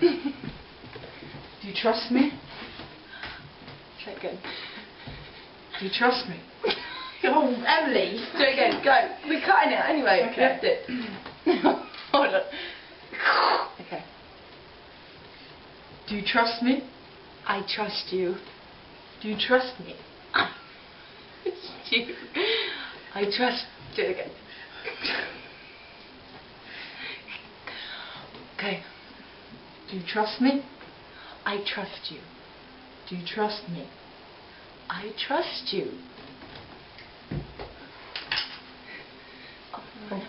Do you trust me? Try it again. Do you trust me? Oh, Emily. Do it again. Go. We're cutting it anyway. Okay. Left it. Hold on. Okay. Do you trust me? I trust you. Do you trust me? You. I trust. Do it again. Okay. Do you trust me? I trust you. Do you trust me? I trust you.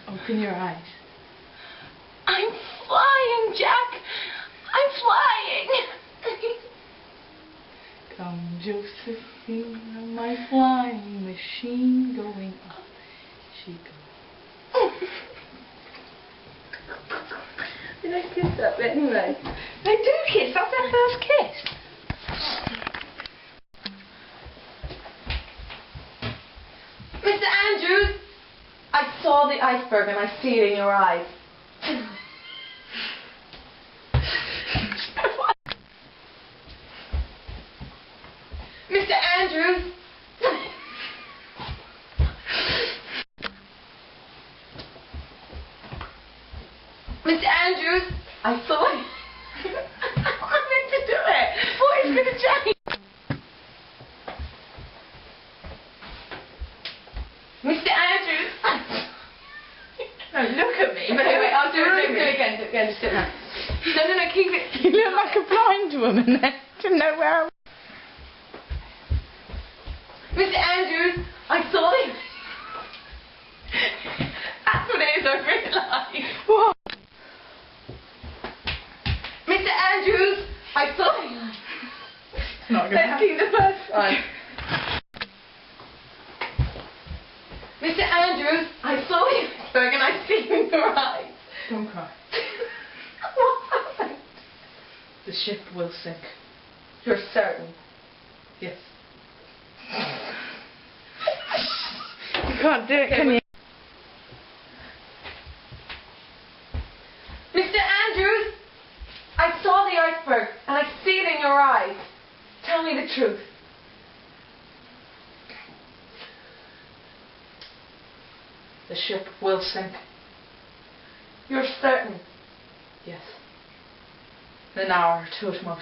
Open your eyes. I'm flying, Jack. I'm flying. Come, Josephine, my flying machine going up. She goes. Did I kiss that bit anyway? They do kiss. That's their first kiss. Mr. Andrews, I saw the iceberg and I see it in your eyes. Mr. Andrews. Mr. Andrews, I saw it. I meant to do it. What is going to change? Mr. Andrews. No, look at me. Wait, I'll do it again. Do it again. Just do it now. No, keep it. You look like a blind woman there. Didn't know where I was. Mr. Andrews, I saw it. That's what it is, I realised. What? Mr. Andrews, I saw it. Not gonna Let's happen. keep the first one. Mr. Andrews, I saw it. And I see it in your eyes. Don't cry. What happened? The ship will sink. You're certain. Yes. You can't do it, can you? Mr. Andrews, I saw the iceberg and I see it in your eyes. Tell me the truth. The ship will sink. You're certain. Yes. In an hour or two at most.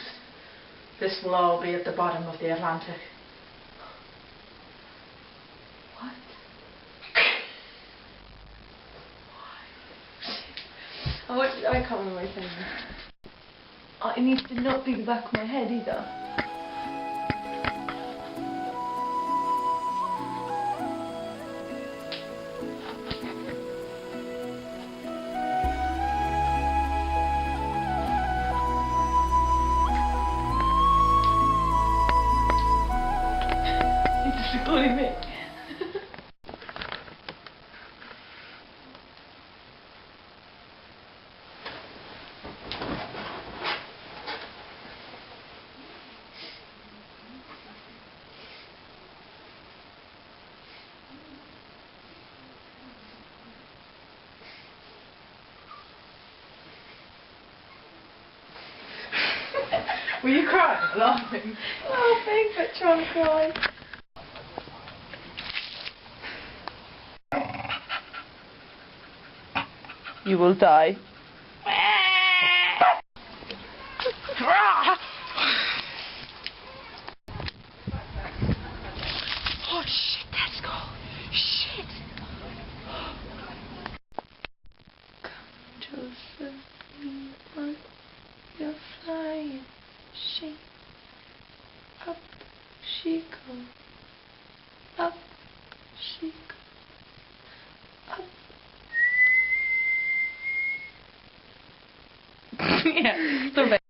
This will all be at the bottom of the Atlantic. What? I can't remember what I said. It needs to not be the back of my head either. It's recording me. Were you crying? Laughing? Laughing, but trying to cry. You will die. Oh shit, that's cold. Shit. Josephine, you're flying. She up she goes. Up she goes. Up. Yeah, stop it.